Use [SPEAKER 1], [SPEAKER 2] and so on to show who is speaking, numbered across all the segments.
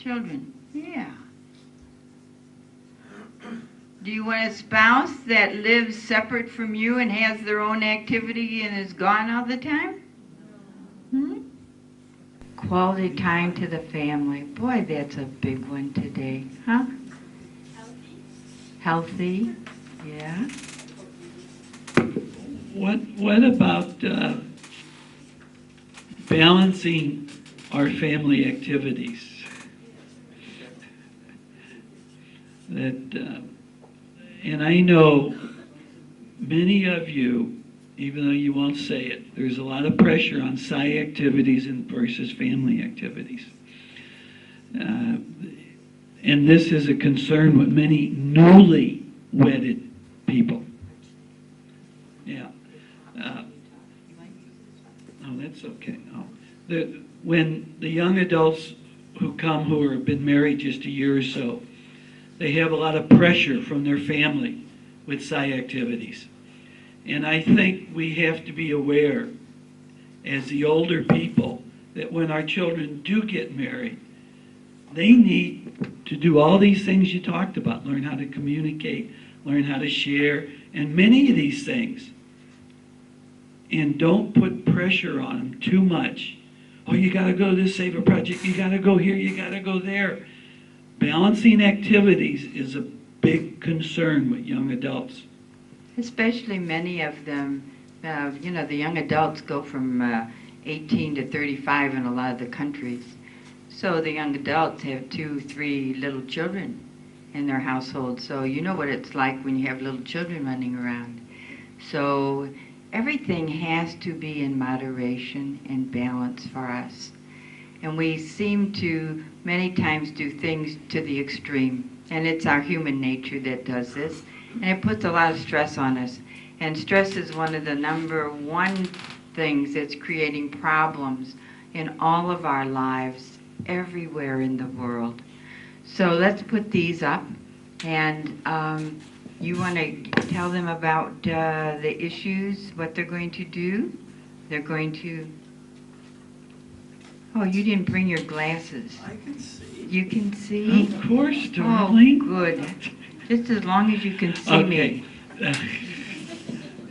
[SPEAKER 1] Children, yeah. Do you want a spouse that lives separate from you and has their own activity and is gone all the time? Hmm? Quality time to the family. Boy, that's a big one today, huh? Healthy, yeah.
[SPEAKER 2] What about balancing our family activities? That, and I know many of you, even though you won't say it, there's a lot of pressure on Sai activities versus family activities. And this is a concern with many newly wedded people. Yeah. Oh, that's okay. Oh. When the young adults who come who have been married just a year or so, they have a lot of pressure from their family with Sai activities. And I think we have to be aware, as the older people, that when our children do get married, they need to do all these things you talked about, learn how to communicate, learn how to share, and many of these things. And don't put pressure on them too much. Oh, you got to go to this Saver project, you got to go here, you got to go there. Balancing activities is a big concern with young adults.
[SPEAKER 1] Especially many of them, you know, the young adults go from 18 to 35 in a lot of the countries. So the young adults have 2, 3 little children in their household. So you know what it's like when you have little children running around. So everything has to be in moderation and balance for us. And we seem to many times do things to the extreme. And it's our human nature that does this. And it puts a lot of stress on us. And stress is one of the #1 things that's creating problems in all of our lives, everywhere in the world. So let's put these up. And you want to tell them about the issues, what they're going to do? They're going to... Oh, you didn't bring your glasses.
[SPEAKER 2] I can see.
[SPEAKER 1] You can see?
[SPEAKER 2] Of course, darling.
[SPEAKER 1] Oh, good. Just as long as you can see me.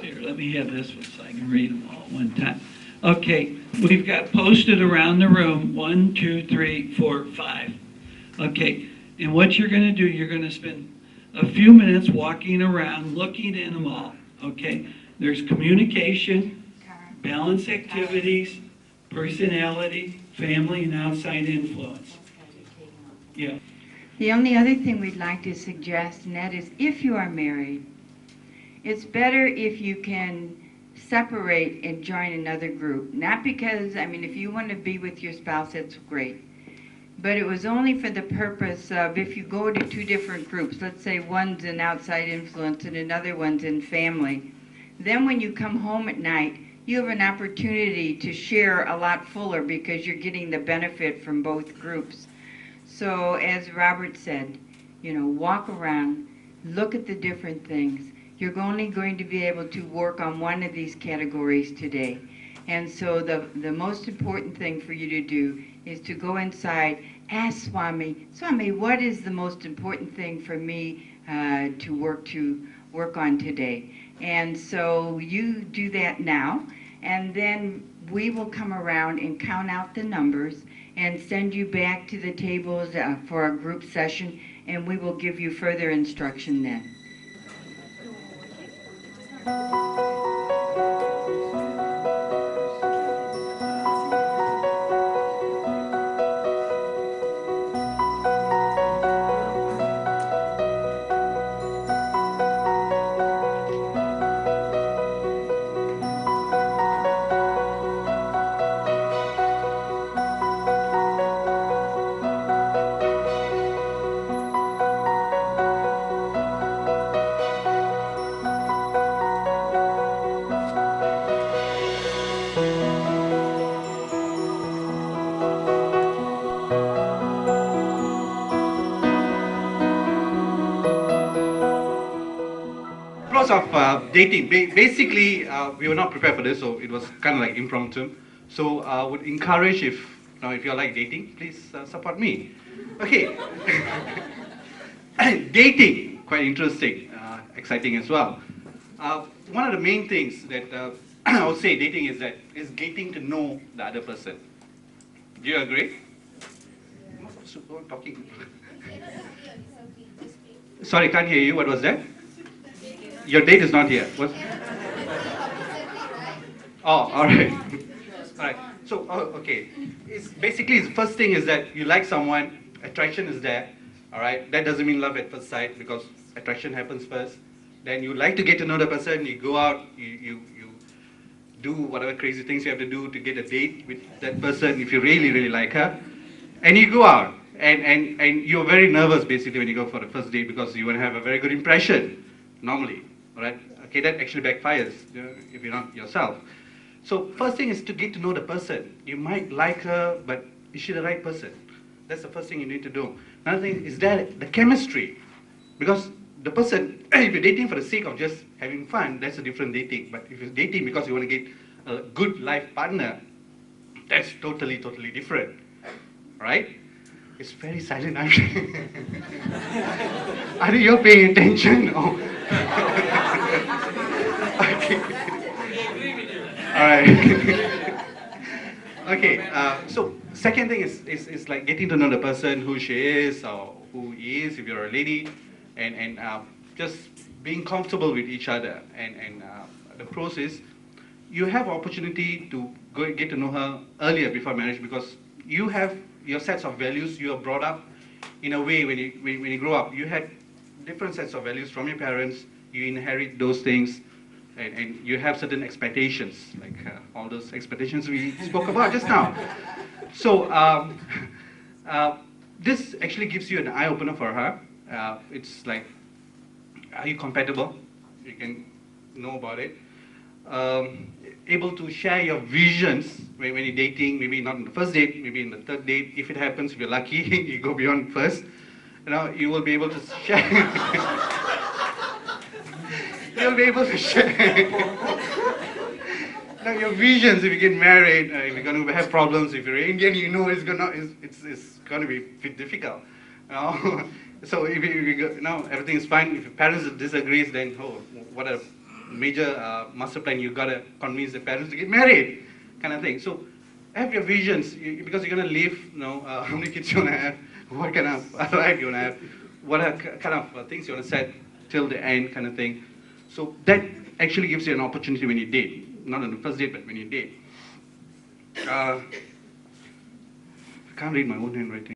[SPEAKER 2] Here, let me have this one so I can read them all at one time. Okay, we've got posted around the room 1, 2, 3, 4, 5. Okay, and what you're going to do, you're going to spend a few minutes walking around, looking in them all. Okay, there's communication, balance activities, personality, family, and outside influence. Yeah.
[SPEAKER 1] The only other thing we'd like to suggest, and that is if you are married, it's better if you can separate and join another group. Not because, I mean, if you want to be with your spouse, that's great. But it was only for the purpose of if you go to 2 different groups, let's say one's in outside influence and another one's in family, then when you come home at night, you have an opportunity to share a lot fuller because you're getting the benefit from both groups. So as Robert said, you know, walk around, look at the different things. You're only going to be able to work on one of these categories today. And so the most important thing for you to do is to go inside, ask Swami, what is the most important thing for me to work on today? And so you do that now, and then we will come around and count out the numbers and send you back to the tables for a group session, and we will give you further instruction then.
[SPEAKER 3] Of dating, basically we were not prepared for this, so it was kind of like impromptu. So I would encourage, if Now, if you like dating, please support me. Okay. Dating, quite interesting, exciting as well. One of the main things that I would say dating is getting to know the other person. Do you agree? I'm not supposed to talking. Sorry, can't hear you. What was that? Your date is not here. What? Oh, all right. All right. So, okay. It's basically the first thing is that you like someone, attraction is there. All right. That doesn't mean love at first sight because attraction happens first. Then you like to get to know the person. You go out. You do whatever crazy things you have to do to get a date with that person if you really really like her, and you go out. And you're very nervous basically when you go for the first date because you want to have a very good impression normally, all right? Okay, that actually backfires if you're not yourself. So first thing is to get to know the person. You might like her, but is she the right person? That's the first thing you need to do. Another thing is that the chemistry, because the person, if you're dating for the sake of just having fun, that's a different dating. But if you're dating because you want to get a good life partner, that's totally different, right? It's very silent. Are you paying attention? Oh. Okay. All right. Okay. So second thing is like getting to know the person, who she is or who he is, if you're a lady, and just being comfortable with each other. And the pros is you have opportunity to go get to know her earlier before marriage because you have your sets of values. You are brought up in a way when you grow up. You had different sets of values from your parents. You inherit those things, and you have certain expectations, like all those expectations we spoke about just now. So this actually gives you an eye opener for her. It's like, are you compatible? You can know about it. Able to share your visions when you're dating, maybe not in the first date, maybe in the third date. If it happens, if you're lucky, you go beyond first. You will be able to share. You'll be able to share your visions if you get married. If you're going to have problems, if you're Indian, you know it's going to be difficult. So if everything is fine. If your parents disagrees, then what a major master plan. You gotta convince the parents to get married, kind of thing. So have your visions because you're gonna live. How many kids you wanna have? What kind of life you wanna have? What kind of things you wanna set till the end, kind of thing. So that actually gives you an opportunity when you date, not on the first date, but when you date. I can't read my own handwriting.